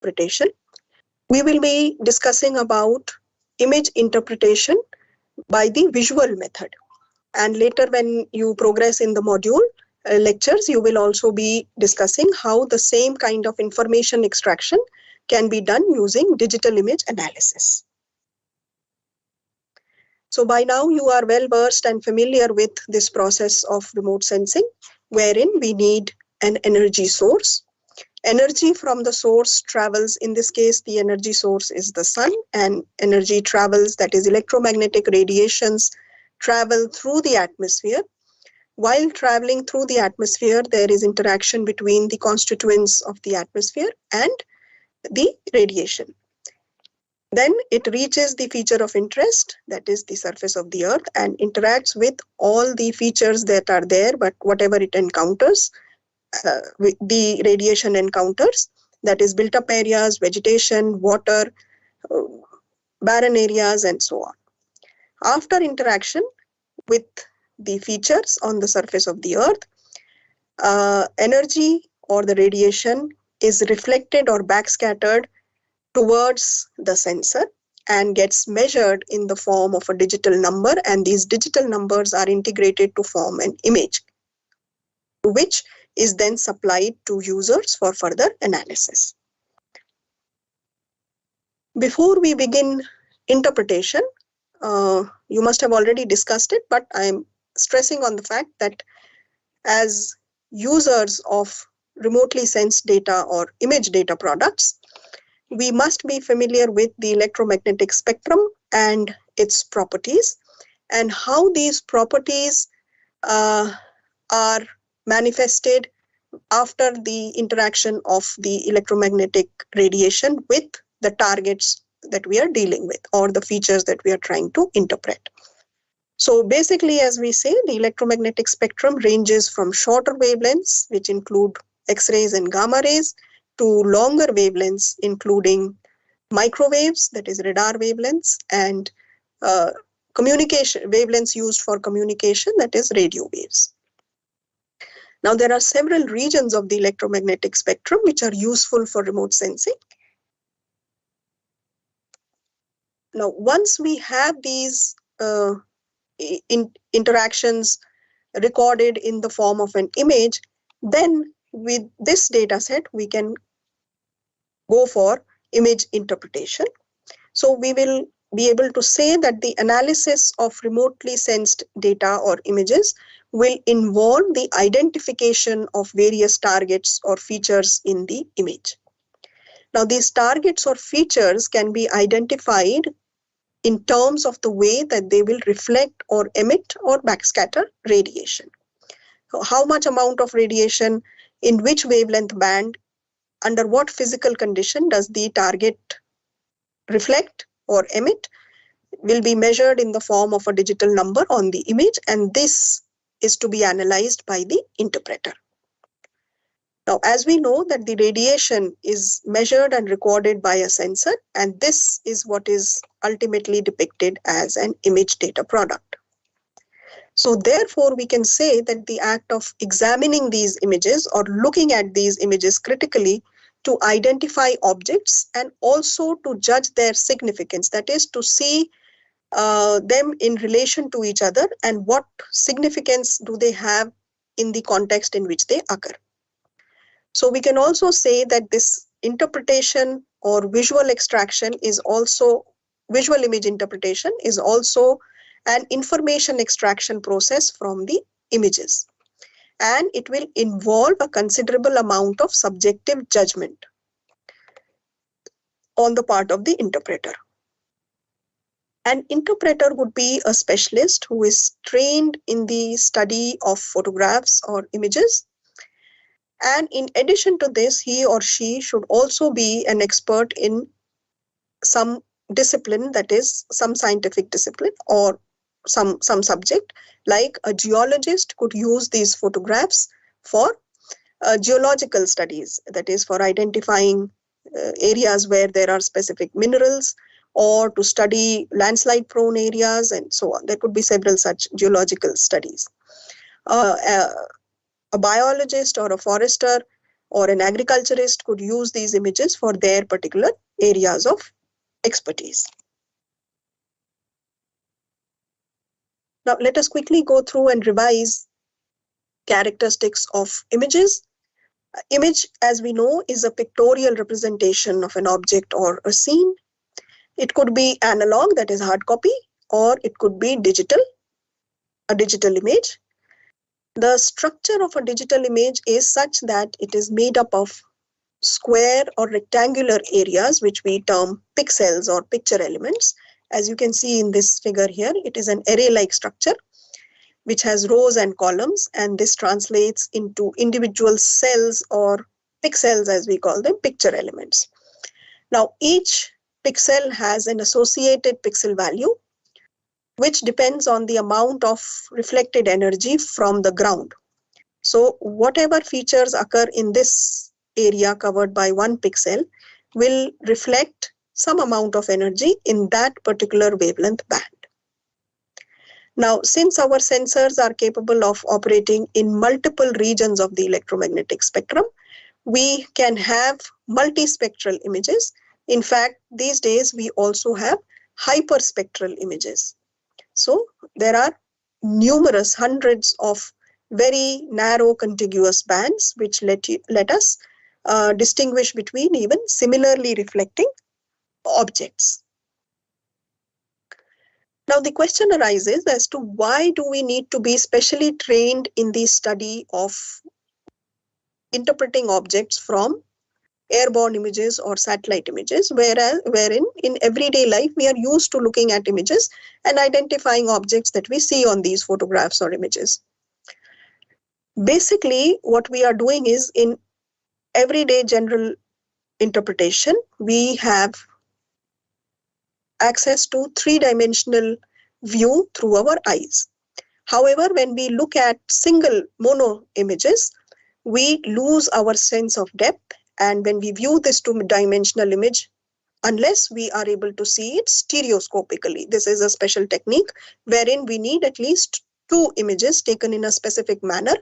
interpretation. We will be discussing about image interpretation by the visual method. And later when you progress in the module lectures, you will also be discussing how the same kind of information extraction can be done using digital image analysis. So by now you are well versed and familiar with this process of remote sensing, wherein we need an energy source. Energy from the source travels, in this case the energy source is the sun, and energy travels, that is electromagnetic radiations travel through the atmosphere. While traveling through the atmosphere, there is interaction between the constituents of the atmosphere and the radiation. Then it reaches the feature of interest, that is the surface of the earth, and interacts with all the features that are there, but whatever it encounters, the radiation encounters, that is built up areas, vegetation, water, barren areas, and so on. After interaction with the features on the surface of the earth, energy or the radiation is reflected or backscattered towards the sensor and gets measured in the form of a digital number, and these digital numbers are integrated to form an image, which is then supplied to users for further analysis. Before we begin interpretation, you must have already discussed it, but I'm stressing on the fact that as users of remotely sensed data or image data products, we must be familiar with the electromagnetic spectrum and its properties, and how these properties are manifested after the interaction of the electromagnetic radiation with the targets that we are dealing with or the features that we are trying to interpret. So basically, as we say, the electromagnetic spectrum ranges from shorter wavelengths, which include X-rays and gamma rays, to longer wavelengths, including microwaves, that is radar wavelengths, and communication wavelengths used for communication, that is radio waves. Now, there are several regions of the electromagnetic spectrum which are useful for remote sensing. Now, once we have these interactions recorded in the form of an image, then with this data set, we can go for image interpretation. So we will be able to say that the analysis of remotely sensed data or images will involve the identification of various targets or features in the image. Now, these targets or features can be identified in terms of the way that they will reflect or emit or backscatter radiation. So how much amount of radiation, in which wavelength band, under what physical condition does the target reflect or emit, will be measured in the form of a digital number on the image, and this is to be analyzed by the interpreter. Now, as we know that the radiation is measured and recorded by a sensor, and this is what is ultimately depicted as an image data product. So therefore, we can say that the act of examining these images or looking at these images critically to identify objects and also to judge their significance, that is to see them in relation to each other and what significance do they have in the context in which they occur. So we can also say that this interpretation or visual extraction is also, visual image interpretation is also an information extraction process from the images, and it will involve a considerable amount of subjective judgment on the part of the interpreter. An interpreter would be a specialist who is trained in the study of photographs or images. And in addition to this, he or she should also be an expert in some discipline, that is some scientific discipline or some subject. Like a geologist could use these photographs for geological studies, that is for identifying areas where there are specific minerals, or to study landslide prone areas and so on. There could be several such geological studies. A biologist or a forester or an agriculturist could use these images for their particular areas of expertise. Now, let us quickly go through and revise characteristics of images. Image, as we know, is a pictorial representation of an object or a scene. It could be analog, that is hard copy, or it could be digital, a digital image. The structure of a digital image is such that it is made up of square or rectangular areas, which we term pixels or picture elements. As you can see in this figure here, it is an array-like structure which has rows and columns, and this translates into individual cells or pixels, as we call them, picture elements. Now, each pixel has an associated pixel value, which depends on the amount of reflected energy from the ground. So whatever features occur in this area covered by one pixel will reflect some amount of energy in that particular wavelength band. Now, since our sensors are capable of operating in multiple regions of the electromagnetic spectrum, we can have multispectral images. In fact, these days we also have hyperspectral images. So there are numerous hundreds of very narrow contiguous bands which let us distinguish between even similarly reflecting objects. Now the question arises as to why do we need to be specially trained in the study of interpreting objects from airborne images or satellite images, wherein in everyday life we are used to looking at images and identifying objects that we see on these photographs or images. Basically, what we are doing is in everyday general interpretation, we have access to three-dimensional view through our eyes. However, when we look at single mono images, we lose our sense of depth, and when we view this two-dimensional image, unless we are able to see it stereoscopically, this is a special technique wherein we need at least two images taken in a specific manner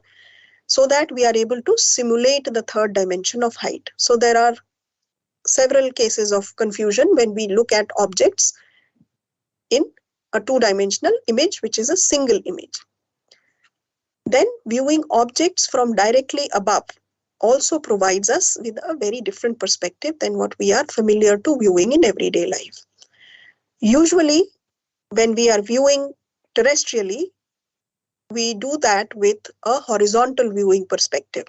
so that we are able to simulate the third dimension of height. So there are several cases of confusion when we look at objects in a two-dimensional image, which is a single image. Then viewing objects from directly above also provides us with a very different perspective than what we are familiar to viewing in everyday life. Usually, when we are viewing terrestrially, we do that with a horizontal viewing perspective.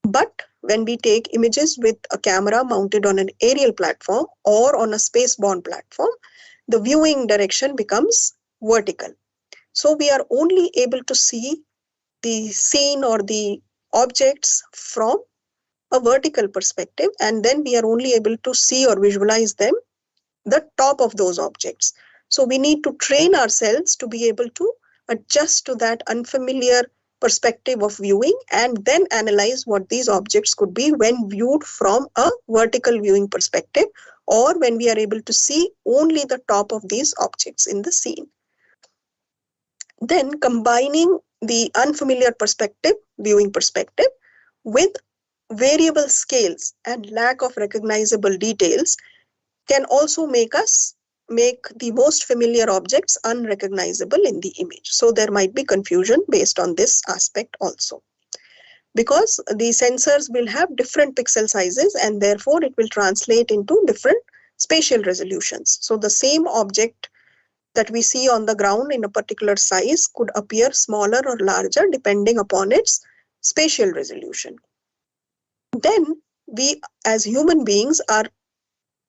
But when we take images with a camera mounted on an aerial platform or on a spaceborne platform, the viewing direction becomes vertical. So we are only able to see the scene or the objects from a vertical perspective, and then we are only able to see or visualize them, the top of those objects. So we need to train ourselves to be able to adjust to that unfamiliar perspective of viewing and then analyze what these objects could be when viewed from a vertical viewing perspective, or when we are able to see only the top of these objects in the scene. Then combining the unfamiliar perspective, viewing perspective, with variable scales and lack of recognizable details can also make the most familiar objects unrecognizable in the image. So there might be confusion based on this aspect also, because the sensors will have different pixel sizes and therefore it will translate into different spatial resolutions. So the same object that we see on the ground in a particular size could appear smaller or larger depending upon its spatial resolution. Then we as human beings are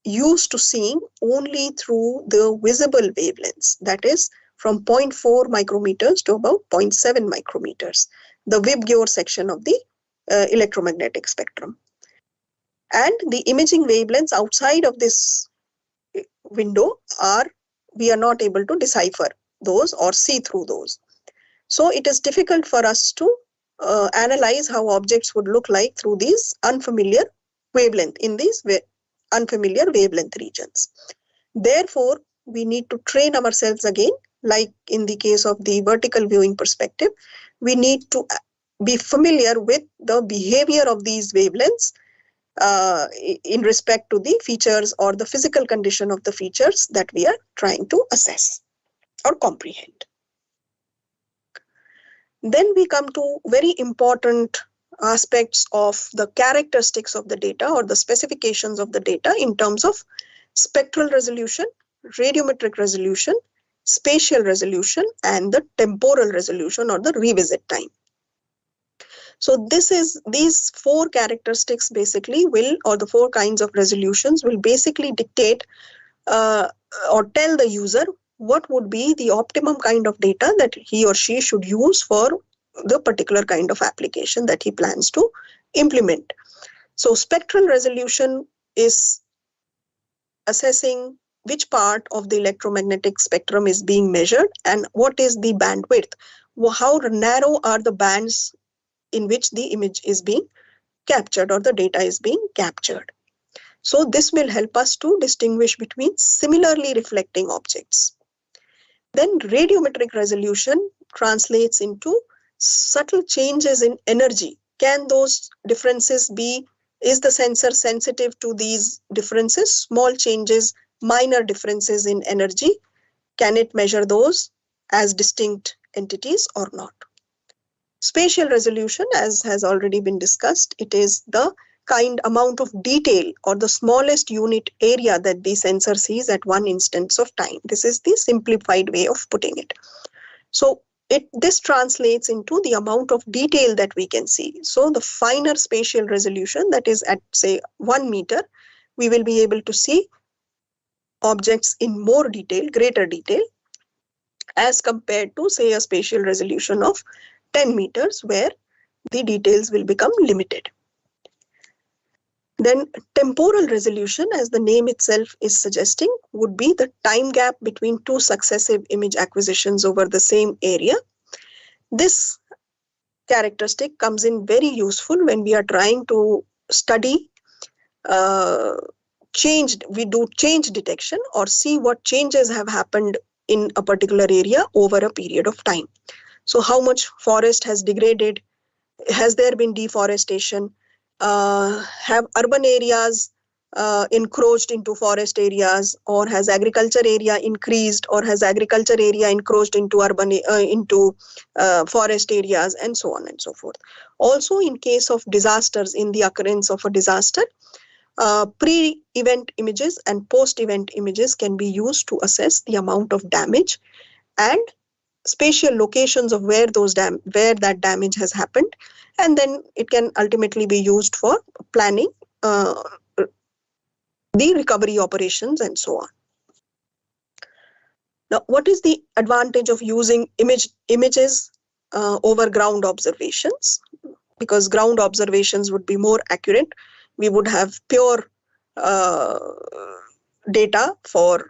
used to seeing only through the visible wavelengths, that is from 0.4 micrometers to about 0.7 micrometers, the VIBGYOR section of the electromagnetic spectrum. And the imaging wavelengths outside of this window we are not able to decipher those or see through those. So it is difficult for us to analyze how objects would look like through these unfamiliar wavelength, in these unfamiliar wavelength regions. Therefore, we need to train ourselves again, like in the case of the vertical viewing perspective. We need to be familiar with the behavior of these wavelengths in respect to the features or the physical condition of the features that we are trying to assess or comprehend. Then we come to very important aspects of the characteristics of the data or the specifications of the data in terms of spectral resolution, radiometric resolution, spatial resolution, and the temporal resolution or the revisit time. So these four characteristics basically will, or the four kinds of resolutions will basically dictate or tell the user what would be the optimum kind of data that he or she should use for the particular kind of application that he plans to implement. So spectral resolution is assessing which part of the electromagnetic spectrum is being measured and what is the bandwidth. How narrow are the bands in which the image is being captured or the data is being captured. So this will help us to distinguish between similarly reflecting objects. Then radiometric resolution translates into subtle changes in energy. Can those differences be, is the sensor sensitive to these differences, small changes, minor differences in energy? Can it measure those as distinct entities or not? Spatial resolution, as has already been discussed, it is the kind amount of detail or the smallest unit area that the sensor sees at one instance of time. This is the simplified way of putting it. So this translates into the amount of detail that we can see. So the finer spatial resolution, that is at say 1 meter, we will be able to see objects in more detail, greater detail, as compared to say a spatial resolution of 10 meters where the details will become limited. Then temporal resolution, as the name itself is suggesting, would be the time gap between two successive image acquisitions over the same area. This characteristic comes in very useful when we are trying to study we do change detection or see what changes have happened in a particular area over a period of time. So how much forest has degraded? Has there been deforestation? Have urban areas encroached into forest areas, or has agriculture area increased, or has agriculture area encroached into forest areas, and so on and so forth. Also, in case of disasters, in the occurrence of a disaster, pre-event images and post-event images can be used to assess the amount of damage and spatial locations of where that damage has happened, and then it can ultimately be used for planning the recovery operations and so on. Now, what is the advantage of using images over ground observations? Because ground observations would be more accurate. We would have pure data for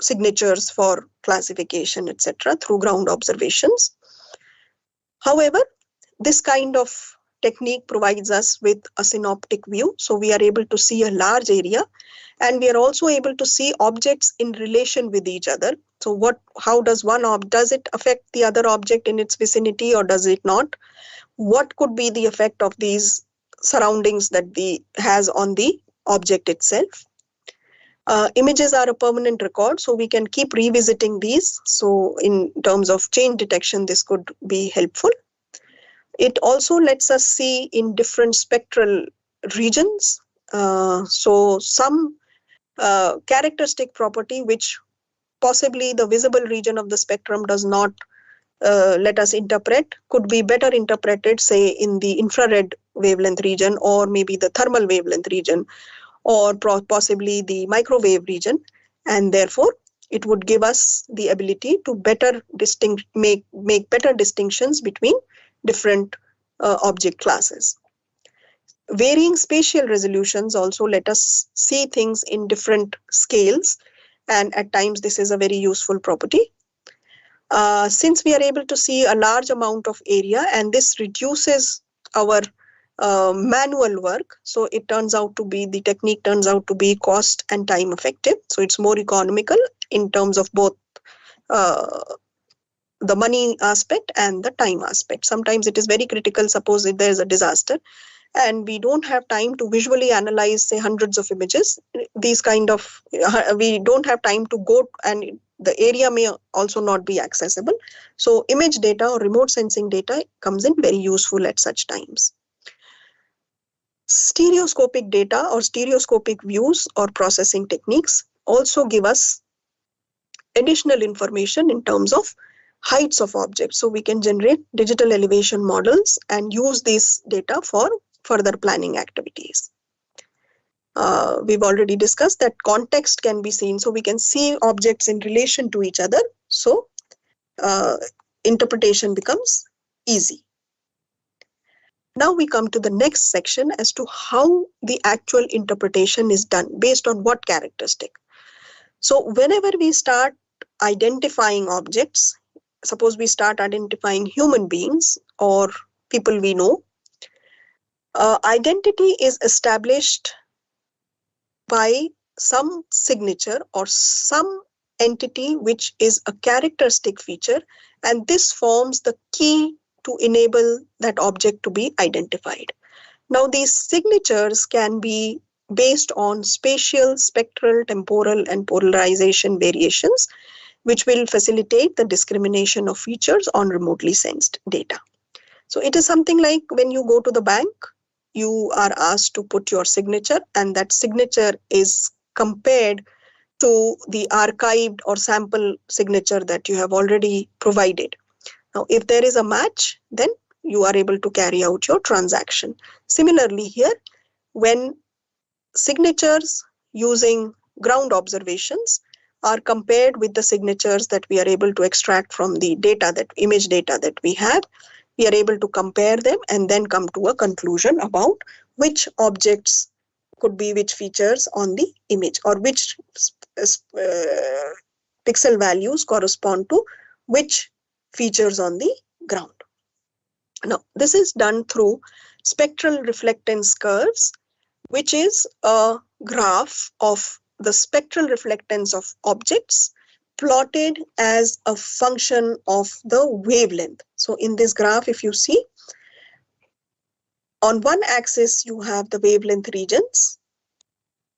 signatures, for classification, etc. through ground observations. However, this kind of technique provides us with a synoptic view. So we are able to see a large area, and we are also able to see objects in relation with each other. So how does does it affect the other object in its vicinity or does it not? What could be the effect of these surroundings that has on the object itself? Images are a permanent record, so we can keep revisiting these. So in terms of change detection, this could be helpful. It also lets us see in different spectral regions. So some characteristic property which possibly the visible region of the spectrum does not let us interpret could be better interpreted, say, in the infrared wavelength region, or maybe the thermal wavelength region, or possibly the microwave region, and therefore it would give us the ability to make better distinctions between different object classes. Varying spatial resolutions also let us see things in different scales, and at times this is a very useful property. Since we are able to see a large amount of area, and this reduces our manual work, so the technique turns out to be cost and time effective. So it's more economical in terms of both the money aspect and the time aspect. Sometimes it is very critical. Suppose if there is a disaster and we don't have time to visually analyze, say, hundreds of images, these kind of, we don't have time to go, and the area may also not be accessible. So image data or remote sensing data comes in very useful at such times. Stereoscopic data or stereoscopic views or processing techniques also give us additional information in terms of heights of objects. So we can generate digital elevation models and use this data for further planning activities. We've already discussed that context can be seen. So we can see objects in relation to each other. So interpretation becomes easy. Now we come to the next section as to how the actual interpretation is done, based on what characteristic. So whenever we start identifying objects, suppose we start identifying human beings or people we know, identity is established by some signature or some entity which is a characteristic feature, and this forms the key to enable that object to be identified. Now these signatures can be based on spatial, spectral, temporal and polarization variations, which will facilitate the discrimination of features on remotely sensed data. So it is something like when you go to the bank, you are asked to put your signature, and that signature is compared to the archived or sample signature that you have already provided. Now, if there is a match, then you are able to carry out your transaction. Similarly here, when signatures using ground observations are compared with the signatures that we are able to extract from the data, that image data that we have, we are able to compare them and then come to a conclusion about which objects could be which features on the image, or which pixel values correspond to which features on the ground. Now, this is done through spectral reflectance curves, which is a graph of the spectral reflectance of objects plotted as a function of the wavelength. So in this graph, if you see, on one axis you have the wavelength regions,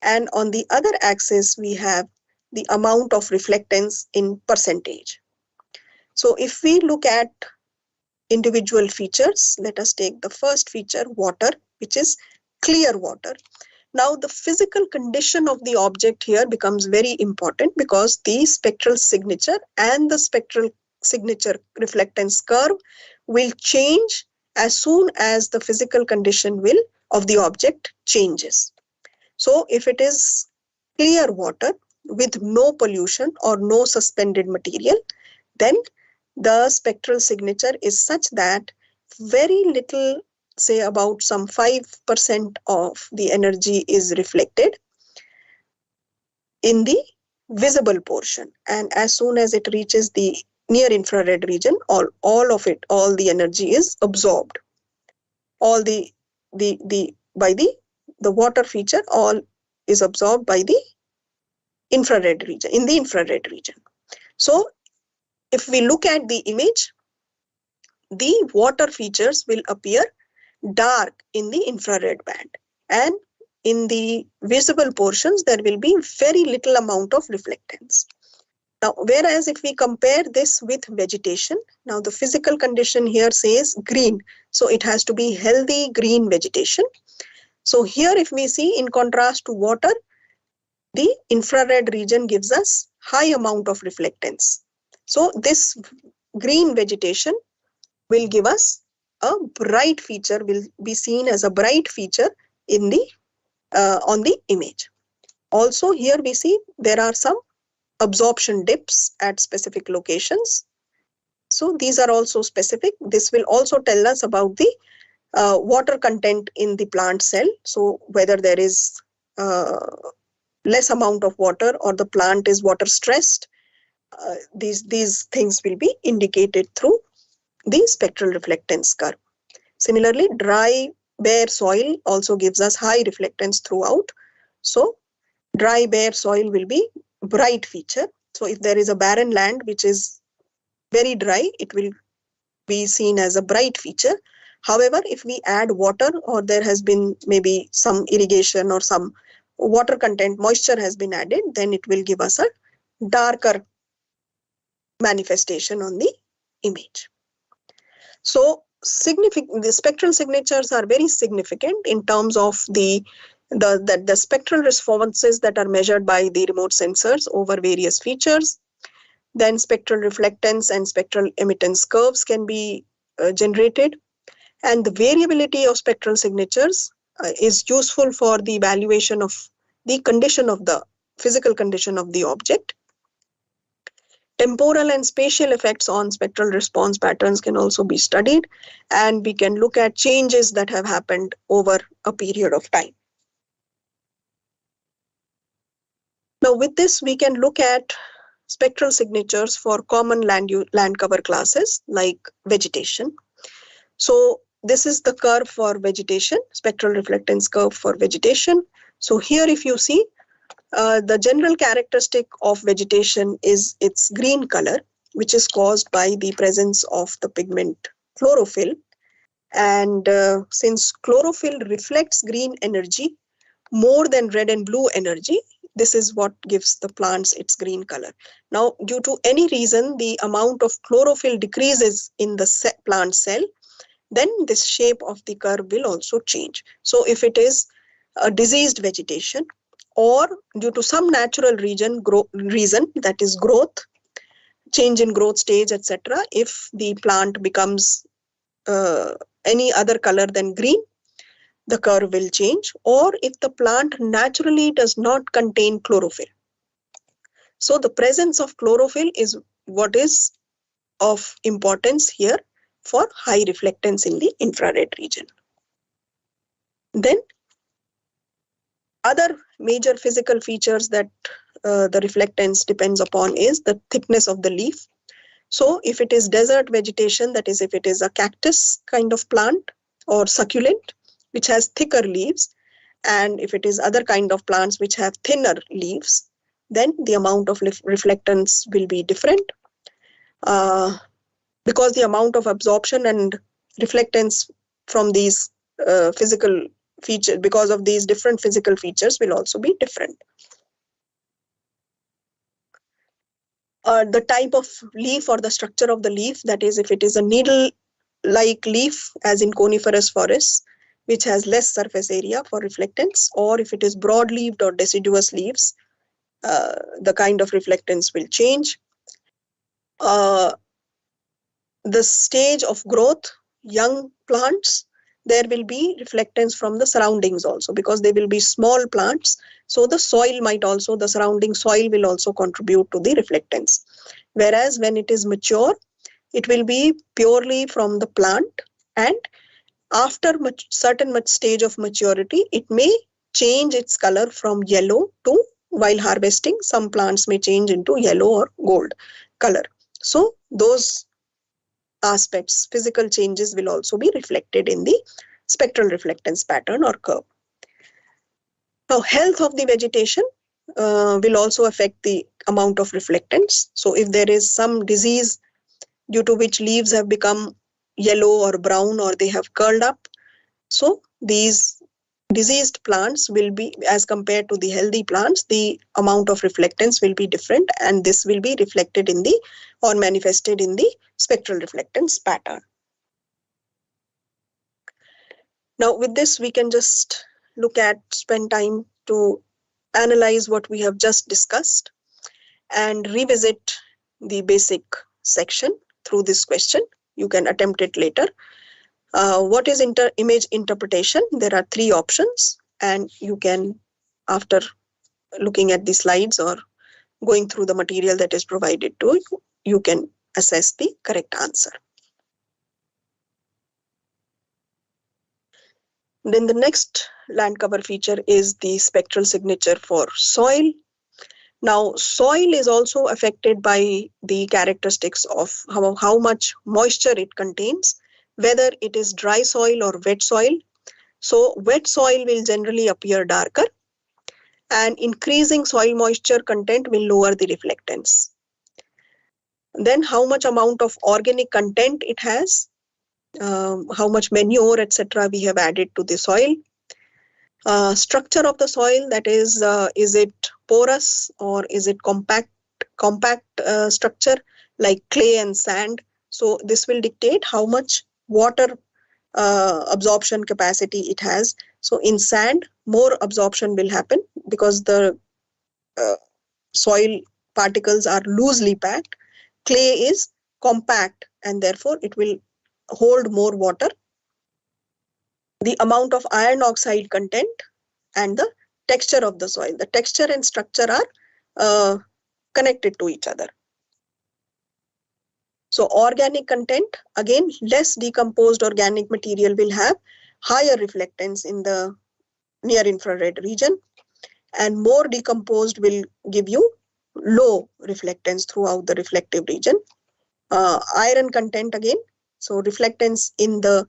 and on the other axis we have the amount of reflectance in percentage. So if we look at individual features, let us take the first feature, water, which is clear water. Now the physical condition of the object here becomes very important, because the spectral signature and the spectral signature reflectance curve will change as soon as the physical condition of the object changes. So if it is clear water with no pollution or no suspended material, then the spectral signature is such that very little, say about some 5% of the energy is reflected in the visible portion, and as soon as it reaches the near infrared region, all the energy is absorbed. All the water feature, all is absorbed by the infrared region, in the infrared region. So if we look at the image, the water features will appear dark in the infrared band, and in the visible portions there will be very little amount of reflectance. Now, whereas if we compare this with vegetation, now the physical condition here says green, so it has to be healthy green vegetation. So here if we see, in contrast to water, the infrared region gives us high amount of reflectance. So this green vegetation will give us a bright feature, will be seen as a bright feature in the on the image. Also here we see there are some absorption dips at specific locations. So these are also specific. This will also tell us about the water content in the plant cell. So whether there is less amount of water or the plant is water stressed, these things will be indicated through the spectral reflectance curve. Similarly, dry, bare soil also gives us high reflectance throughout. So dry, bare soil will be bright feature. So if there is a barren land which is very dry, it will be seen as a bright feature. However, if we add water, or there has been maybe some irrigation or some water content, moisture has been added, then it will give us a darker manifestation on the image. So the spectral signatures are very significant in terms of the spectral responses that are measured by the remote sensors over various features. Then spectral reflectance and spectral emittance curves can be generated. And the variability of spectral signatures is useful for the evaluation of the condition of the physical condition of the object. Temporal and spatial effects on spectral response patterns can also be studied, and we can look at changes that have happened over a period of time. Now, with this, we can look at spectral signatures for common land cover classes like vegetation. So this is the curve for vegetation, spectral reflectance curve for vegetation. So here, if you see, the general characteristic of vegetation is its green color, which is caused by the presence of the pigment chlorophyll. And since chlorophyll reflects green energy more than red and blue energy, this is what gives the plants its green color. Now, due to any reason, the amount of chlorophyll decreases in the plant cell, then this shape of the curve will also change. So if it is a diseased vegetation, or due to some natural reason, that is growth, change in growth stage, etc., if the plant becomes any other color than green, the curve will change. Or if the plant naturally does not contain chlorophyll. So the presence of chlorophyll is what is of importance here for high reflectance in the infrared region. Then other major physical features that the reflectance depends upon is the thickness of the leaf. So if it is desert vegetation, that is if it is a cactus kind of plant or succulent which has thicker leaves, and if it is other kind of plants which have thinner leaves, then the amount of reflectance will be different, because the amount of absorption and reflectance from these physical features, because of these different physical features, will also be different. The type of leaf or the structure of the leaf, that is if it is a needle-like leaf as in coniferous forests, which has less surface area for reflectance, or if it is broad-leaved or deciduous leaves, the kind of reflectance will change. The stage of growth, young plants, there will be reflectance from the surroundings also, because they will be small plants. So the soil might also, the surrounding soil will also contribute to the reflectance. Whereas when it is mature, it will be purely from the plant, and after certain stage of maturity, it may change its color from yellow to, while harvesting, some plants may change into yellow or gold color. So those aspects, physical changes, will also be reflected in the spectral reflectance pattern or curve. Now, health of the vegetation will also affect the amount of reflectance. So if there is some disease due to which leaves have become yellow or brown, or they have curled up, so these diseased plants will be, as compared to the healthy plants, the amount of reflectance will be different, and this will be reflected in the, or manifested in the spectral reflectance pattern. Now with this, we can just spend time to analyze what we have just discussed and revisit the basic section through this question. You can attempt it later. What is image interpretation? There are three options, and you can, after looking at the slides or going through the material that is provided to you, you can assess the correct answer. Then the next land cover feature is the spectral signature for soil. Now, soil is also affected by the characteristics of how much moisture it contains, whether it is dry soil or wet soil. So wet soil will generally appear darker, and increasing soil moisture content will lower the reflectance. Then how much amount of organic content it has, how much manure, etc. we have added to the soil. Structure of the soil, that is it porous or is it compact structure like clay and sand. So this will dictate how much water absorption capacity it has. So in sand, more absorption will happen because the soil particles are loosely packed. Clay is compact and therefore it will hold more water. The amount of iron oxide content and the texture of the soil. The texture and structure are connected to each other. So organic content, again, less decomposed organic material will have higher reflectance in the near infrared region, and more decomposed will give you low reflectance throughout the reflective region. Iron content again, so reflectance in the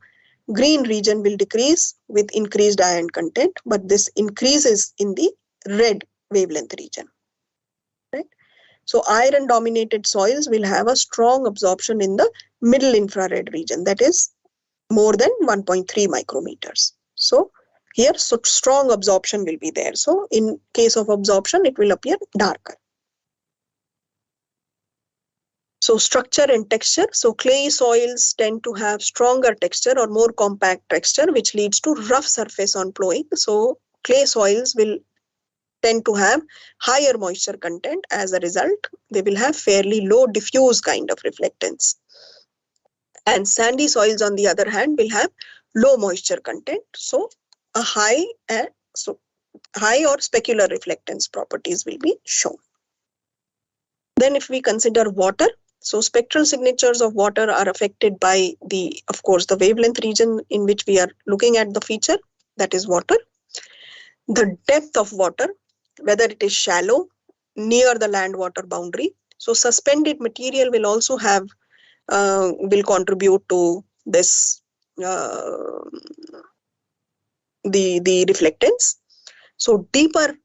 green region will decrease with increased iron content, but this increases in the red wavelength region. Right? So iron dominated soils will have a strong absorption in the middle infrared region, that is more than 1.3 micrometers. So here so strong absorption will be there. So in case of absorption, it will appear darker. So structure and texture. So clay soils tend to have stronger texture or more compact texture, which leads to rough surface on plowing. So clay soils will tend to have higher moisture content. As a result, they will have fairly low diffuse kind of reflectance. And sandy soils, on the other hand, will have low moisture content. So a high or specular reflectance properties will be shown. Then if we consider water, so spectral signatures of water are affected by of course, the wavelength region in which we are looking at the feature, that is water. The depth of water, whether it is shallow, near the land water boundary. So suspended material will also have, will contribute to this, the reflectance. So deeper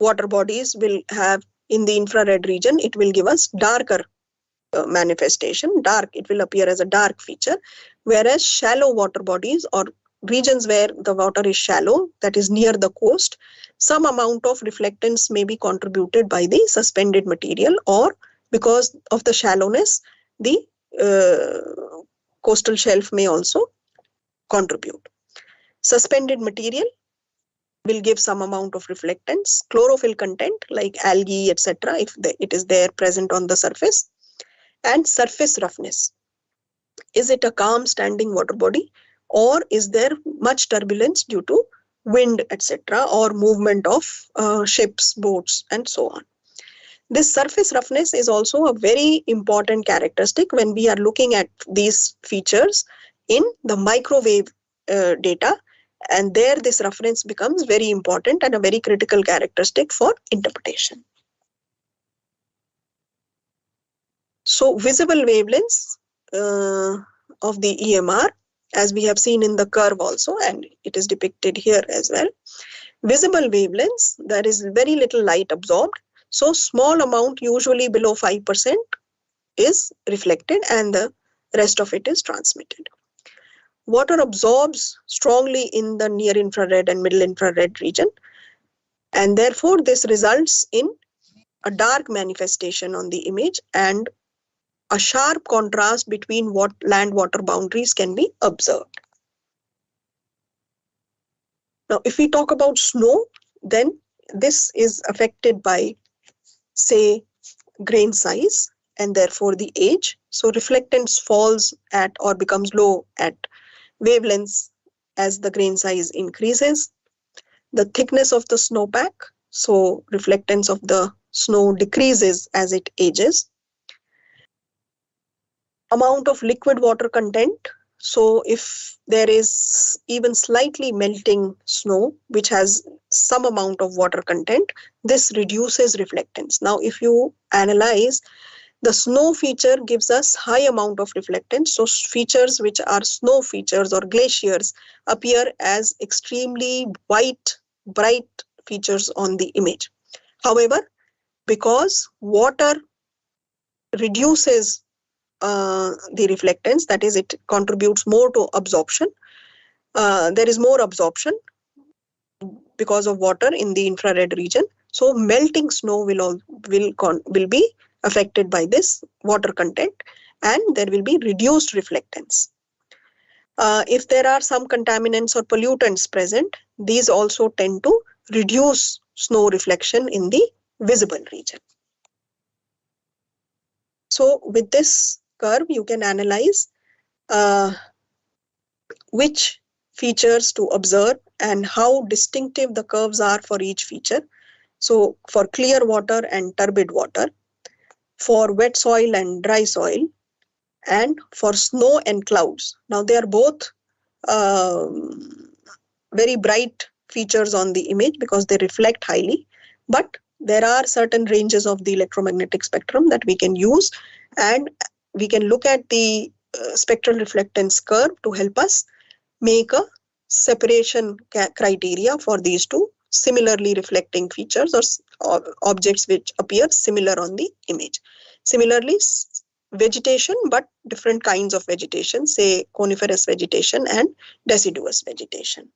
water bodies will have, in the infrared region, it will give us darker manifestation, dark, it will appear as a dark feature, whereas shallow water bodies or regions where the water is shallow, that is near the coast, some amount of reflectance may be contributed by the suspended material, or because of the shallowness, the coastal shelf may also contribute. Suspended material will give some amount of reflectance. Chlorophyll content like algae, etc., if it is there present on the surface. And surface roughness. Is it a calm standing water body, or is there much turbulence due to wind, etc., or movement of ships, boats, and so on? This surface roughness is also a very important characteristic when we are looking at these features in the microwave data, and there this reference becomes very important and a very critical characteristic for interpretation. So visible wavelengths of the EMR, as we have seen in the curve also, and it is depicted here as well. Visible wavelengths, there is very little light absorbed. So small amount, usually below 5%, is reflected and the rest of it is transmitted. Water absorbs strongly in the near infrared and middle infrared region, and therefore this results in a dark manifestation on the image, and a sharp contrast between what land water boundaries can be observed. Now, if we talk about snow, then this is affected by, say, grain size and therefore the age. So reflectance falls at or becomes low at wavelengths as the grain size increases. The thickness of the snowpack, so reflectance of the snow decreases as it ages. Amount of liquid water content. So if there is even slightly melting snow, which has some amount of water content, this reduces reflectance. Now, if you analyze, the snow feature gives us high amount of reflectance. So features which are snow features or glaciers appear as extremely white, bright features on the image. However, because water reduces the reflectance, that is, it contributes more to absorption. There is more absorption because of water in the infrared region. So melting snow will be affected by this water content, and there will be reduced reflectance. If there are some contaminants or pollutants present, these also tend to reduce snow reflection in the visible region. So with this curve, you can analyze which features to observe and how distinctive the curves are for each feature. So for clear water and turbid water, for wet soil and dry soil, and for snow and clouds. Now they are both very bright features on the image because they reflect highly, but there are certain ranges of the electromagnetic spectrum that we can use, and we can look at the spectral reflectance curve to help us make a separation criteria for these two similarly reflecting features or objects which appear similar on the image. Similarly, vegetation, but different kinds of vegetation, say coniferous vegetation and deciduous vegetation.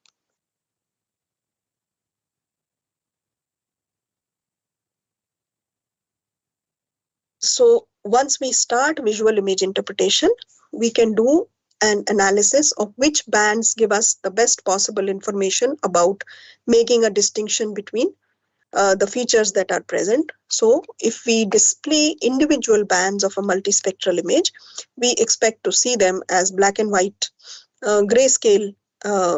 So once we start visual image interpretation, we can do an analysis of which bands give us the best possible information about making a distinction between the features that are present. So if we display individual bands of a multispectral image, we expect to see them as black and white grayscale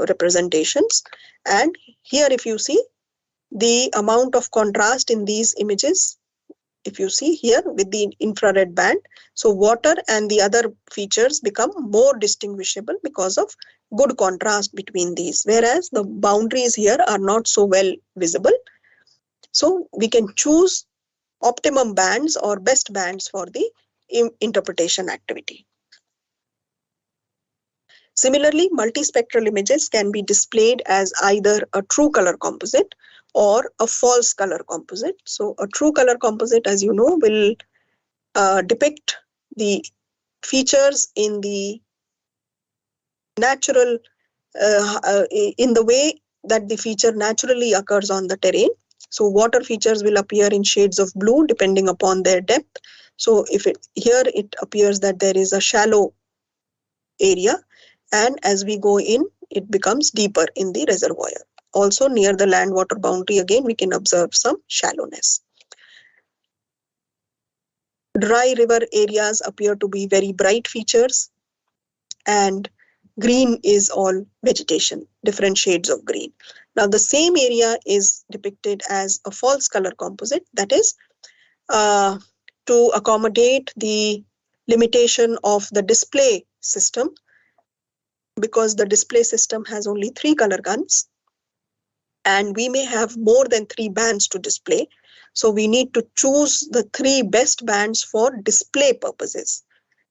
representations. And here if you see the amount of contrast in these images, if you see here with the infrared band, so water and the other features become more distinguishable because of good contrast between these, whereas the boundaries here are not so well visible. So we can choose optimum bands or best bands for the interpretation activity. Similarly, multispectral images can be displayed as either a true color composite or a false color composite. So a true color composite, as you know, will depict the features in the natural, in the way that the feature naturally occurs on the terrain. So water features will appear in shades of blue depending upon their depth. So if here it appears that there is a shallow area, and as we go in, it becomes deeper in the reservoir. Also near the land water boundary, again we can observe some shallowness. Dry river areas appear to be very bright features, and green is all vegetation, different shades of green. Now the same area is depicted as a false color composite, that is to accommodate the limitation of the display system, because the display system has only 3 color guns and we may have more than 3 bands to display. So we need to choose the 3 best bands for display purposes.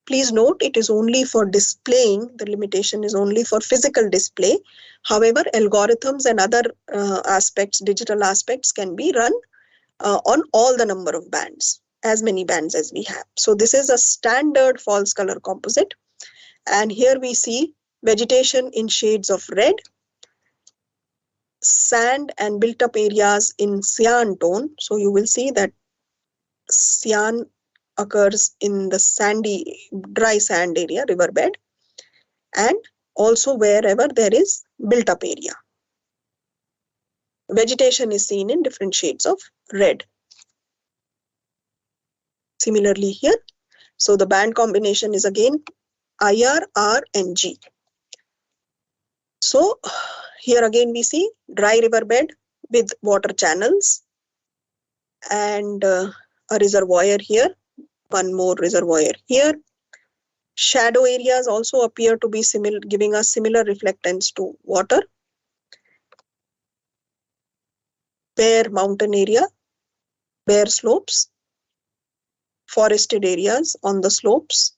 Please note, it is only for displaying, the limitation is only for physical display. However, algorithms and other aspects, digital aspects, can be run on all the number of bands, as many bands as we have. So this is a standard false color composite. And here we see vegetation in shades of red, sand and built up areas in cyan tone. So you will see that cyan occurs in the sandy, dry sand area, riverbed, and also wherever there is built up area. Vegetation is seen in different shades of red. Similarly here, so the band combination is again IR, R and G. So here again we see dry riverbed with water channels and a reservoir here, one more reservoir here. Shadow areas also appear to be similar, giving us similar reflectance to water. Bare mountain area, bare slopes, forested areas on the slopes,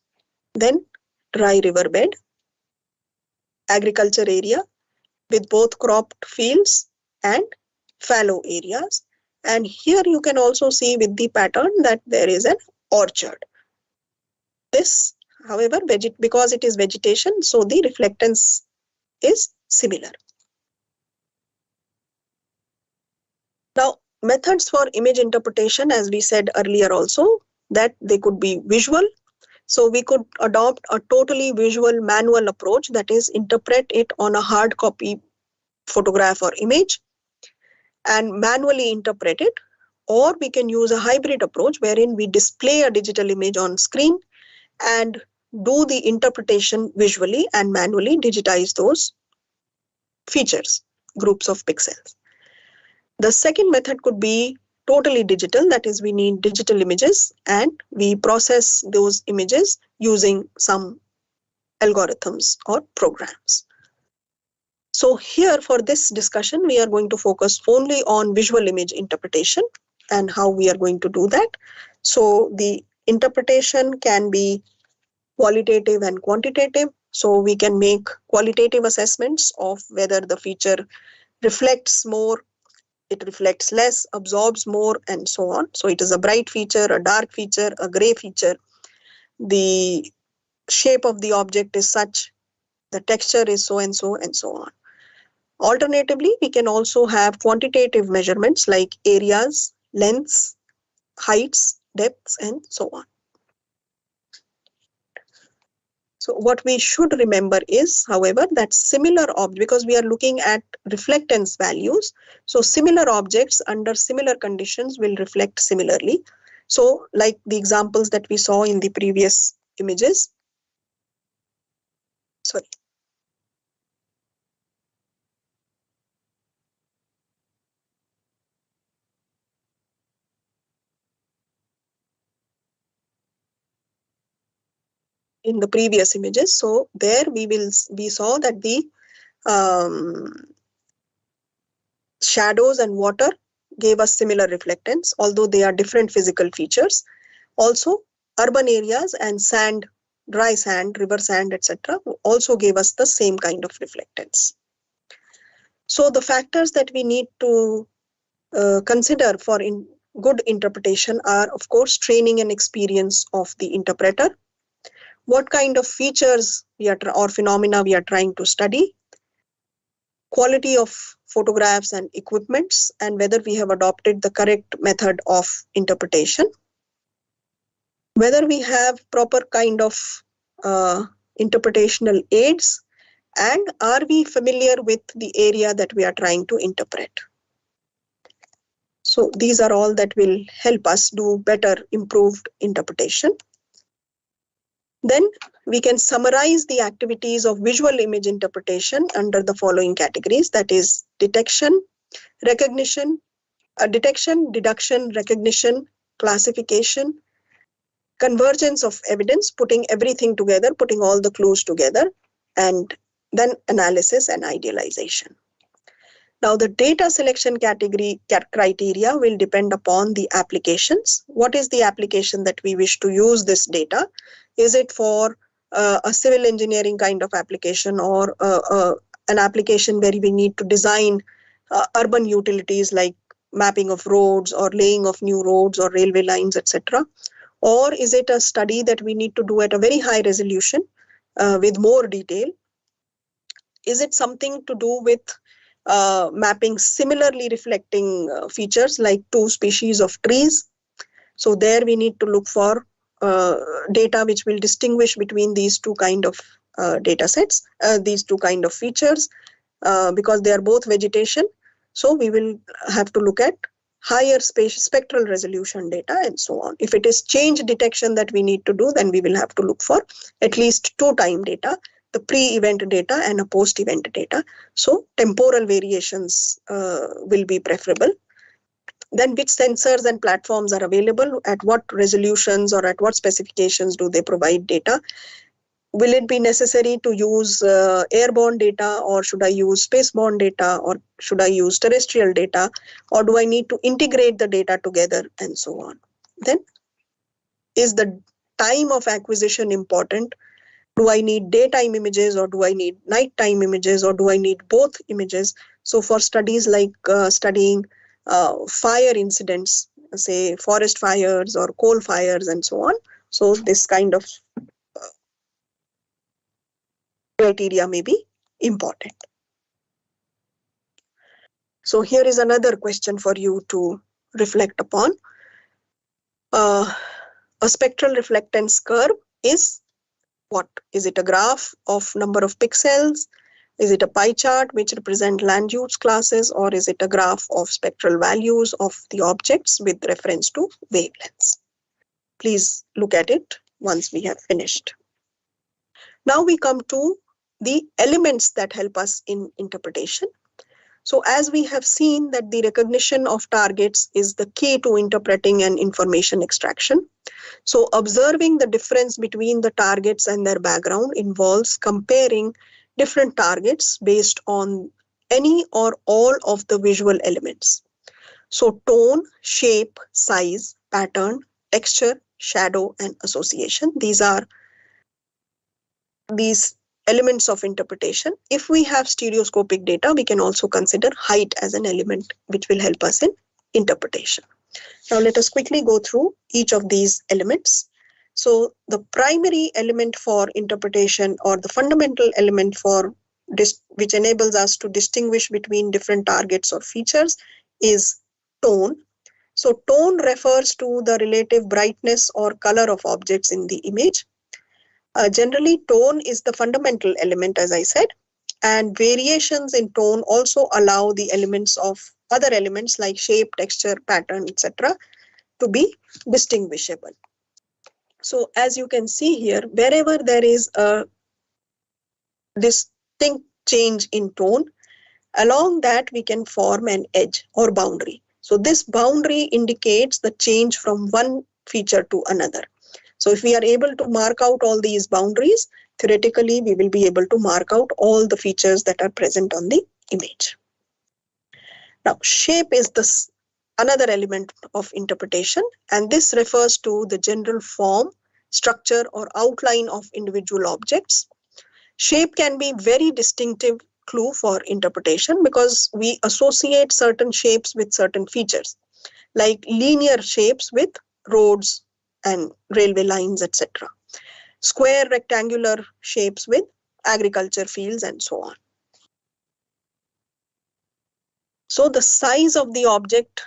then dry riverbed, agriculture area with both cropped fields and fallow areas. And here you can also see with the pattern that there is an orchard. this, however, because it is vegetation, so the reflectance is similar. Now, methods for image interpretation, as we said earlier also, that they could be visual. So we could adopt a totally visual manual approach, that is, interpret it on a hard copy photograph or image and manually interpret it. Or we can use a hybrid approach wherein we display a digital image on screen and do the interpretation visually and manually digitize those features, groups of pixels. The second method could be totally digital, that is, we need digital images and we process those images using some algorithms or programs. So here for this discussion, we are going to focus only on visual image interpretation and how we are going to do that. So the interpretation can be qualitative and quantitative. So we can make qualitative assessments of whether the feature reflects more, it reflects less, absorbs more, and so on. So it is a bright feature, a dark feature, a gray feature. The shape of the object is such, the texture is so and so, and so on. Alternatively, we can also have quantitative measurements like areas, lengths, heights, depths, and so on. So what we should remember is, however, that similar objects, because we are looking at reflectance values, so similar objects under similar conditions will reflect similarly. So like the examples that we saw in the previous images. Sorry. In the previous images, so there we saw that the shadows and water gave us similar reflectance, although they are different physical features. Also, urban areas and sand, dry sand, river sand, etc. also gave us the same kind of reflectance. So the factors that we need to consider for good interpretation are, of course, training and experience of the interpreter, what kind of features or phenomena we are trying to study, quality of photographs and equipments, and whether we have adopted the correct method of interpretation, whether we have proper kind of interpretational aids, and are we familiar with the area that we are trying to interpret. So these are all that will help us do better, improved interpretation. Then we can summarize the activities of visual image interpretation under the following categories, that is detection, recognition, detection, deduction, recognition, classification, convergence of evidence, putting everything together, putting all the clues together, and then analysis and idealization. Now, the data selection category criteria will depend upon the applications. What is the application that we wish to use this data? Is it for a civil engineering kind of application, or an application where we need to design urban utilities like mapping of roads or laying of new roads or railway lines, etc.? Or is it a study that we need to do at a very high resolution with more detail? Is it something to do with mapping similarly reflecting features like two species of trees? So there we need to look for data which will distinguish between these two kind of data sets, these two kind of features, because they are both vegetation. So we will have to look at higher spectral resolution data and so on. If it is change detection that we need to do, then we will have to look for at least two time data, the pre-event data and a post-event data. So temporal variations will be preferable. Then which sensors and platforms are available, at what resolutions or at what specifications do they provide data? Will it be necessary to use airborne data, or should I use spaceborne data, or should I use terrestrial data, or do I need to integrate the data together, and so on? Then, is the time of acquisition important? Do I need daytime images, or do I need nighttime images, or do I need both images? So for studies like studying fire incidents, say forest fires or coal fires and so on, So this kind of criteria may be important. So here is another question for you to reflect upon. A spectral reflectance curve is what? Is it a graph of number of pixels? Is it a pie chart which represent land use classes, or is it a graph of spectral values of the objects with reference to wavelengths? Please look at it once we have finished. Now we come to the elements that help us in interpretation. So as we have seen that the recognition of targets is the key to interpreting and information extraction. So observing the difference between the targets and their background involves comparing different targets based on any or all of the visual elements. So tone, shape, size, pattern, texture, shadow, and association. These are these elements of interpretation. If we have stereoscopic data, we can also consider height as an element which will help us in interpretation. Now let us quickly go through each of these elements. So the primary element for interpretation, or the fundamental element for which enables us to distinguish between different targets or features, is tone. So tone refers to the relative brightness or color of objects in the image. Generally, tone is the fundamental element, as I said, and variations in tone also allow the elements of other elements like shape, texture, pattern, etc. to be distinguishable. So as you can see here, wherever there is a distinct change in tone, along that we can form an edge or boundary. So this boundary indicates the change from one feature to another. So if we are able to mark out all these boundaries, theoretically we will be able to mark out all the features that are present on the image. Now shape is another element of interpretation, and this refers to the general form, structure, or outline of individual objects. Shape can be very distinctive clue for interpretation because we associate certain shapes with certain features, like linear shapes with roads and railway lines, etc. Square rectangular shapes with agriculture fields, and so on. So the size of the object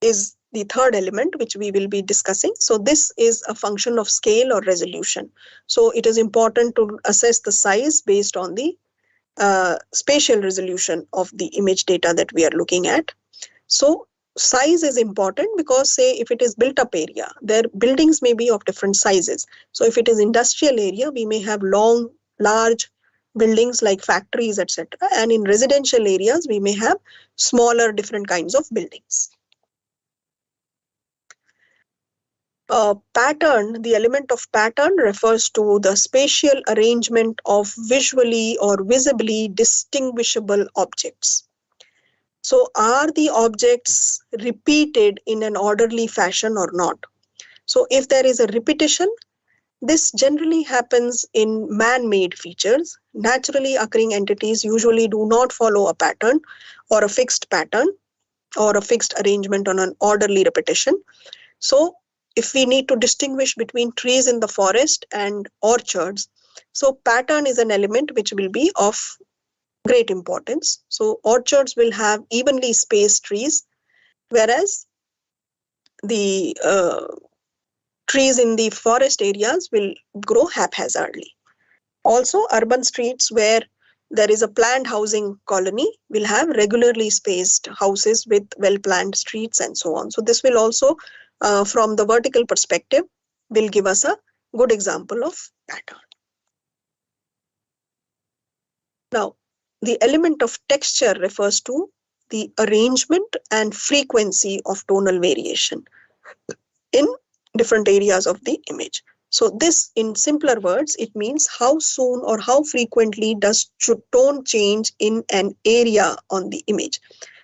is the third element which we will be discussing. So this is a function of scale or resolution. So it is important to assess the size based on the spatial resolution of the image data that we are looking at. So size is important because, say, if it is built up area, their buildings may be of different sizes. So if it is industrial area, we may have large buildings like factories, etc. And in residential areas, we may have smaller, different kinds of buildings. Pattern, the element of pattern refers to the spatial arrangement of visually or visibly distinguishable objects. So are the objects repeated in an orderly fashion or not? So if there is a repetition, this generally happens in man-made features. Naturally occurring entities usually do not follow a pattern or a fixed pattern or a fixed arrangement on an orderly repetition. So if we need to distinguish between trees in the forest and orchards, so pattern is an element which will be of great importance. So orchards will have evenly spaced trees, whereas the trees in the forest areas will grow haphazardly. Also, urban streets where there is a planned housing colony will have regularly spaced houses with well-planned streets and so on. So this will also, from the vertical perspective, will give us a good example of pattern. Now, the element of texture refers to the arrangement and frequency of tonal variation in different areas of the image. So this, in simpler words, it means how soon or how frequently does tone change in an area on the image.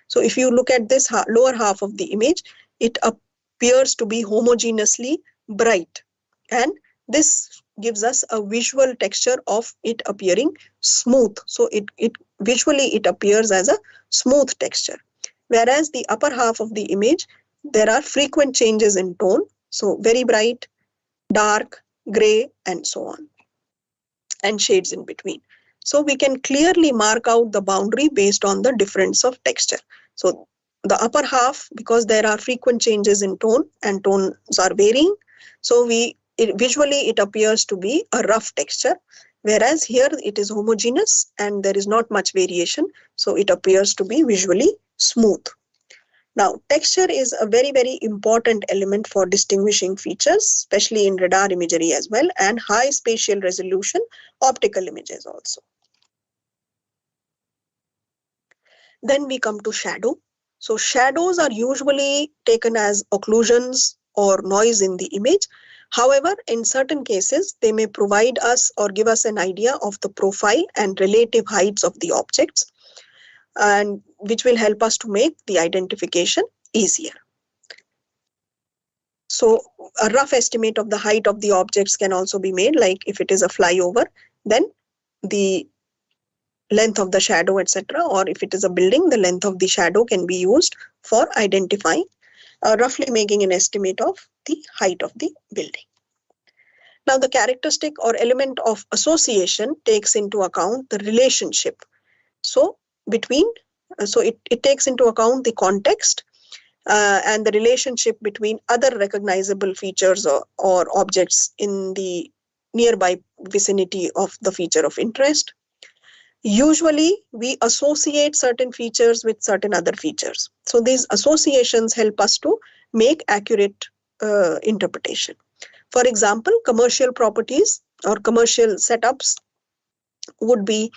So if you look at this lower half of the image, it appears to be homogeneously bright, and this gives us a visual texture of it appearing smooth. So it visually it appears as a smooth texture. Whereas the upper half of the image, there are frequent changes in tone, So very bright, dark, gray, and so on, and shades in between. So we can clearly mark out the boundary based on the difference of texture. So the upper half, because there are frequent changes in tone and tones are varying, so visually it appears to be a rough texture, whereas here it is homogeneous and there is not much variation, so it appears to be visually smooth. Now, texture is a very, very important element for distinguishing features, especially in radar imagery as well, and high spatial resolution optical images also. Then we come to shadow. So shadows are usually taken as occlusions or noise in the image. However, in certain cases, they may provide us or give us an idea of the profile and relative heights of the objects, and which will help us to make the identification easier. So a rough estimate of the height of the objects can also be made, like if it is a flyover, then the length of the shadow, etc., or if it is a building, the length of the shadow can be used for identifying, roughly making an estimate of the height of the building. Now, the characteristic or element of association takes into account the relationship. So it takes into account the context and the relationship between other recognizable features or objects in the nearby vicinity of the feature of interest. Usually, we associate certain features with certain other features. So these associations help us to make accurate interpretation. For example, commercial properties or commercial setups would be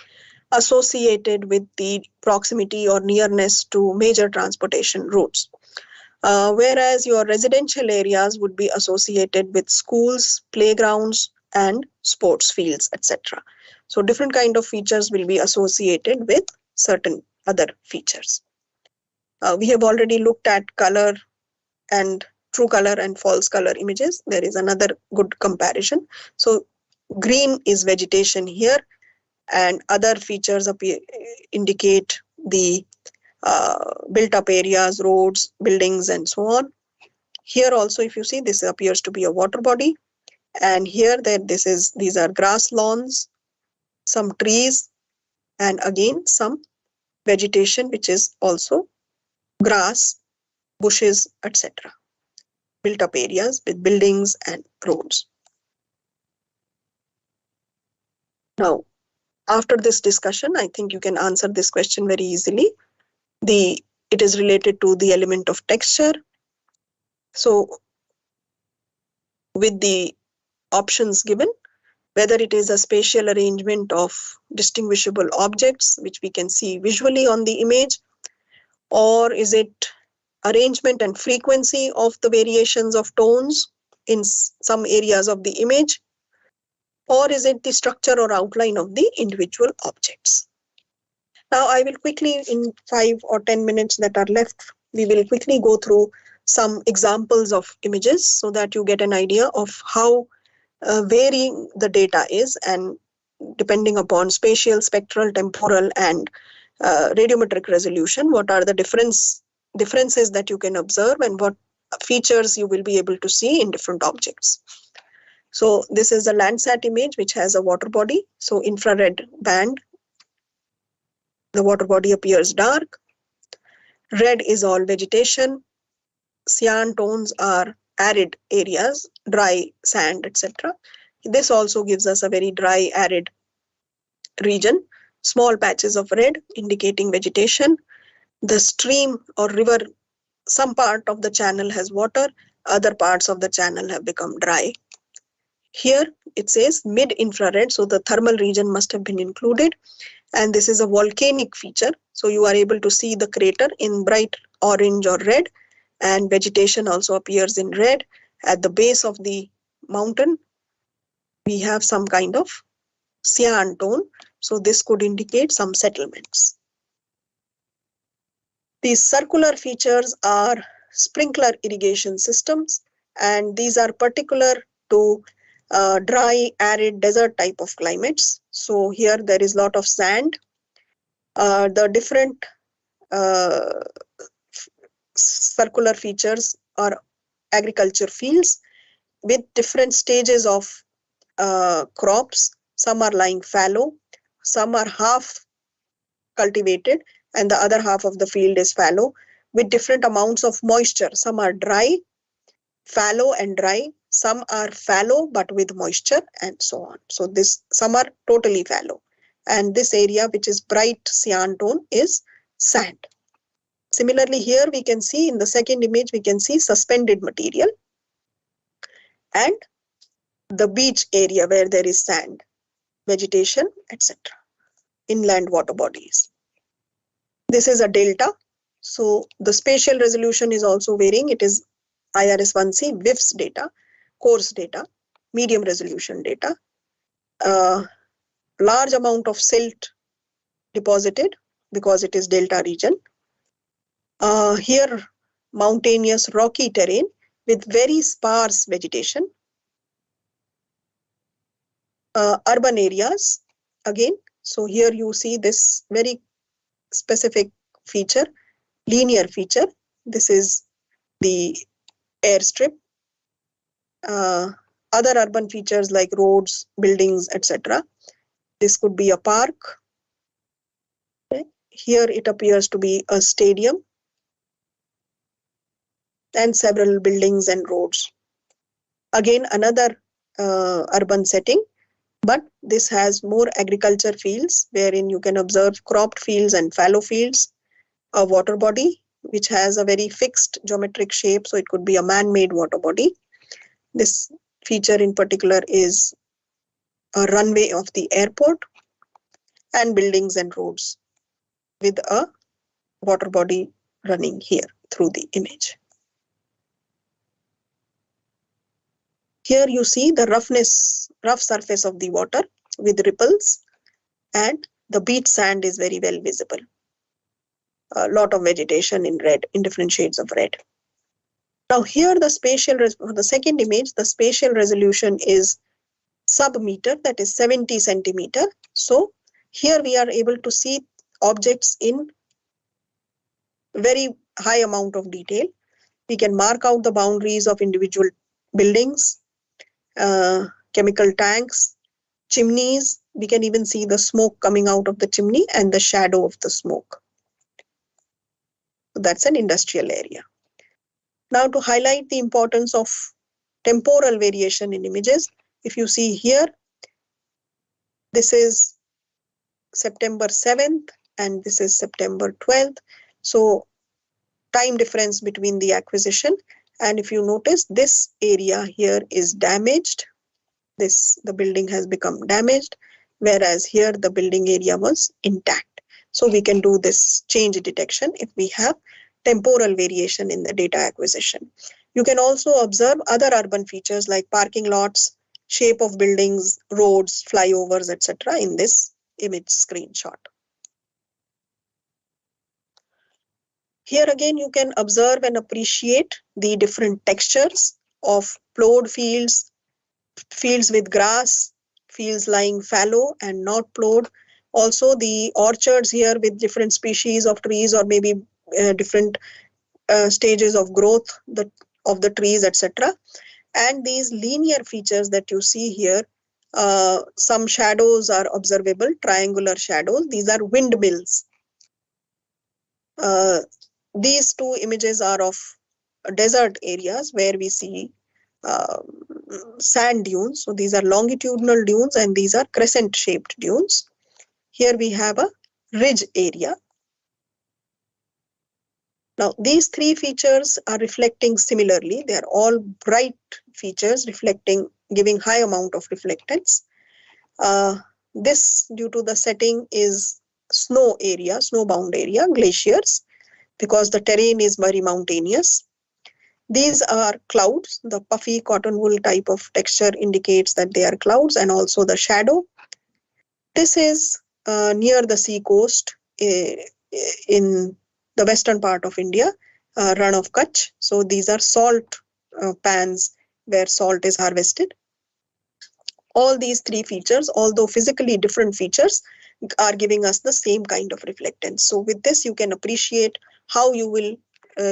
associated with the proximity or nearness to major transportation routes. Whereas your residential areas would be associated with schools, playgrounds, and sports fields, etc. So different kind of features will be associated with certain other features. We have already looked at color and true color and false color images. There is another good comparison. So green is vegetation here, and other features indicate the built up areas, roads, buildings, and so on. Here also, if you see, this appears to be a water body, and here these are grass lawns, some trees, and again some vegetation which is also grass, bushes, etc. Built up areas with buildings and roads. Now, after this discussion, I think you can answer this question very easily. It is related to the element of texture. So with the options given, whether it is a spatial arrangement of distinguishable objects, which we can see visually on the image, or is it arrangement and frequency of the variations of tones in some areas of the image, or is it the structure or outline of the individual objects? Now, I will quickly, in 5 or 10 minutes that are left, we will quickly go through some examples of images so that you get an idea of how varying the data is, and depending upon spatial, spectral, temporal, and radiometric resolution, what are the differences that you can observe and what features you will be able to see in different objects. So this is a Landsat image which has a water body. So infrared band, the water body appears dark. Red is all vegetation. Cyan tones are arid areas, dry sand, etc. This also gives us a very dry, arid region. Small patches of red indicating vegetation. The stream or river, some part of the channel has water, other parts of the channel have become dry. Here it says mid-infrared, so the thermal region must have been included. And this is a volcanic feature, so you are able to see the crater in bright orange or red, and vegetation also appears in red. At the base of the mountain, we have some kind of cyan tone, so this could indicate some settlements. These circular features are sprinkler irrigation systems, and these are particular to dry, arid, desert type of climates. So here there is a lot of sand. The different circular features are agriculture fields with different stages of crops. Some are lying fallow, some are half cultivated, and the other half of the field is fallow with different amounts of moisture. Some are dry, fallow and dry. Some are fallow but with moisture, and so on. So some are totally fallow. And this area, which is bright cyan tone, is sand. Similarly, here we can see in the second image, we can see suspended material and the beach area where there is sand, vegetation, etc. Inland water bodies. This is a delta. So the spatial resolution is also varying. It is IRS 1C, WIFS data, coarse data, medium resolution data. Large amount of silt deposited because it is delta region. Here, mountainous rocky terrain with very sparse vegetation. Urban areas, again, so here you see this very specific feature, linear feature. This is the airstrip. Other urban features like roads, buildings, etc. This could be a park. Okay. Here it appears to be a stadium and several buildings and roads. Again, another urban setting, but this has more agriculture fields wherein you can observe cropped fields and fallow fields, a water body which has a very fixed geometric shape, so it could be a man-made water body. This feature in particular is a runway of the airport and buildings and roads with a water body running here through the image. Here you see the rough surface of the water with ripples, and the beach sand is very well visible. A lot of vegetation in red, in different shades of red. Now here the second image, the spatial resolution is sub-meter, that is 70 centimeter. So here we are able to see objects in very high amount of detail. We can mark out the boundaries of individual buildings, chemical tanks, chimneys. We can even see the smoke coming out of the chimney and the shadow of the smoke. So that's an industrial area. Now to highlight the importance of temporal variation in images, if you see here, this is September 7th and this is September 12th. So time difference between the acquisition, and if you notice, this area here is damaged. The building has become damaged, whereas here the building area was intact. So we can do this change detection if we have temporal variation in the data acquisition. You can also observe other urban features like parking lots, shape of buildings, roads, flyovers, etc. in this image screenshot. Here again you can observe and appreciate the different textures of plowed fields, fields with grass, fields lying fallow and not plowed. Also the orchards here with different species of trees or maybe different stages of growth of the trees, etc. And these linear features that you see here, some shadows are observable, triangular shadows. These are windmills. These two images are of desert areas where we see sand dunes. So these are longitudinal dunes and these are crescent shaped dunes. Here we have a ridge area. Now these three features are reflecting similarly. They are all bright features reflecting, giving high amount of reflectance. This due to the setting is snow area, snowbound area, glaciers, because the terrain is very mountainous. These are clouds. The puffy cotton wool type of texture indicates that they are clouds, and also the shadow. This is near the sea coast in the western part of India, Run of Kutch. So these are salt pans where salt is harvested. All these three features, although physically different features, are giving us the same kind of reflectance. So with this, you can appreciate how you will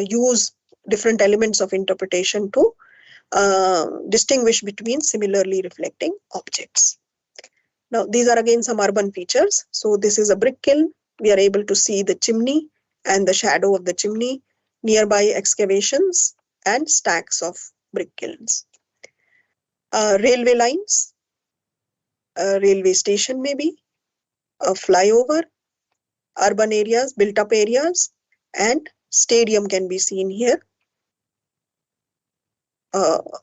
use different elements of interpretation to distinguish between similarly reflecting objects. Now, these are again some urban features. So this is a brick kiln. We are able to see the chimney and the shadow of the chimney, nearby excavations and stacks of brick kilns. Railway lines, a railway station maybe, a flyover, urban areas, built up areas, and stadium can be seen here.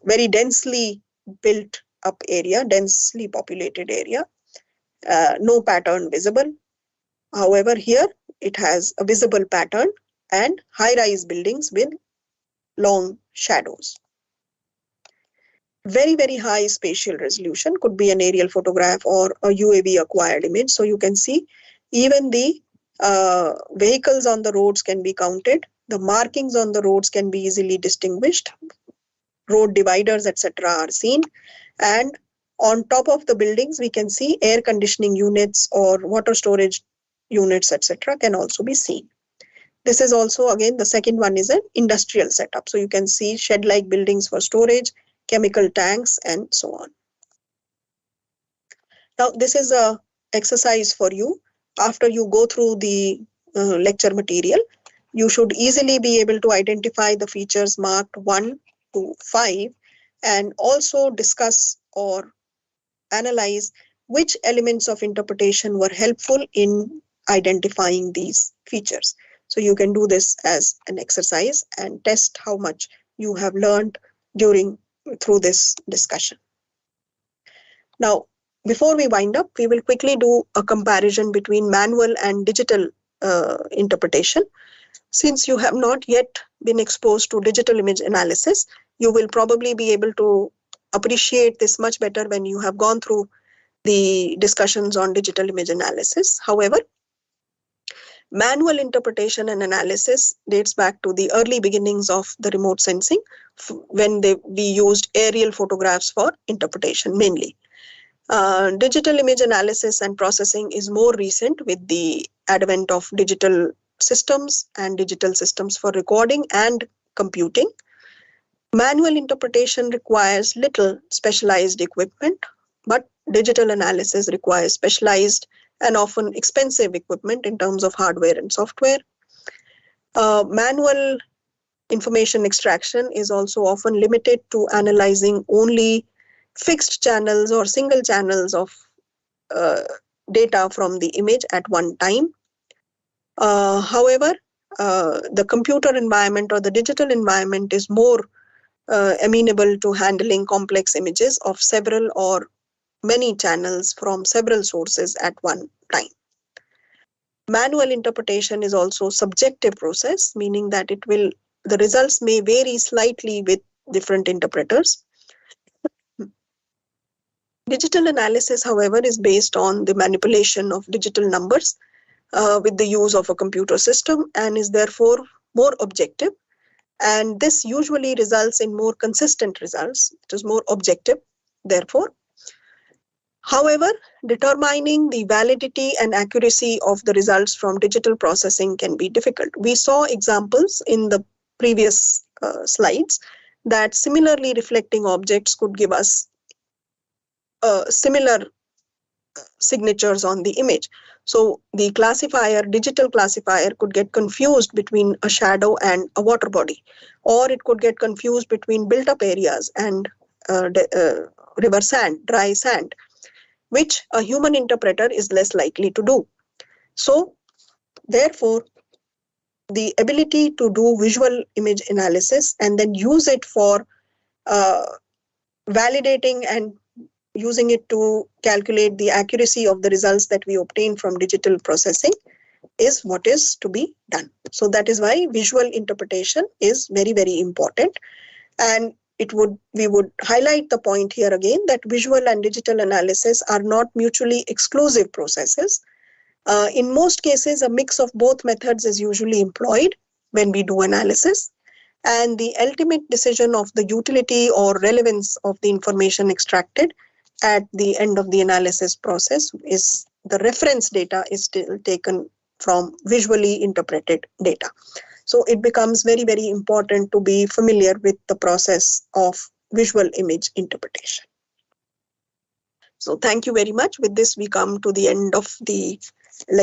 Very densely built up area, densely populated area, no pattern visible. However, here it has a visible pattern and high-rise buildings with long shadows. Very, very high spatial resolution, could be an aerial photograph or a UAV acquired image. So you can see even the vehicles on the roads can be counted. The markings on the roads can be easily distinguished. Road dividers, etc. are seen. And on top of the buildings, we can see air conditioning units or water storage units, etc. can also be seen. This is also, again, the second one is an industrial setup. So you can see shed-like buildings for storage, chemical tanks, and so on. Now, this is a exercise for you. After you go through the lecture material, you should easily be able to identify the features marked 1 to 5 and also discuss or analyze which elements of interpretation were helpful in identifying these features. So you can do this as an exercise and test how much you have learned through this discussion. Now, before we wind up, we will quickly do a comparison between manual and digital interpretation. Since you have not yet been exposed to digital image analysis, you will probably be able to appreciate this much better when you have gone through the discussions on digital image analysis. However, manual interpretation and analysis dates back to the early beginnings of the remote sensing, when we used aerial photographs for interpretation mainly. Digital image analysis and processing is more recent with the advent of digital systems and digital systems for recording and computing. Manual interpretation requires little specialized equipment, but digital analysis requires specialized and often expensive equipment in terms of hardware and software. Manual information extraction is also often limited to analyzing only fixed channels or single channels of data from the image at one time. However, the computer environment or the digital environment is more amenable to handling complex images of several or many channels from several sources at one time. Manual interpretation is also a subjective process, meaning that the results may vary slightly with different interpreters. Digital analysis, however, is based on the manipulation of digital numbers with the use of a computer system and is therefore more objective. And this usually results in more consistent results. It is more objective, therefore. However, determining the validity and accuracy of the results from digital processing can be difficult. We saw examples in the previous slides that similarly reflecting objects could give us similar signatures on the image. So the digital classifier could get confused between a shadow and a water body, or it could get confused between built up areas and river sand, dry sand, which a human interpreter is less likely to do. So therefore, the ability to do visual image analysis and then use it for validating and using it to calculate the accuracy of the results that we obtain from digital processing is what is to be done. So that is why visual interpretation is very, very important. And we would highlight the point here again that visual and digital analysis are not mutually exclusive processes. In most cases, a mix of both methods is usually employed when we do analysis. And the ultimate decision of the utility or relevance of the information extracted at the end of the analysis process is the reference data is still taken from visually interpreted data. So it becomes very, very important to be familiar with the process of visual image interpretation. So thank you very much. With this, we come to the end of the lecture.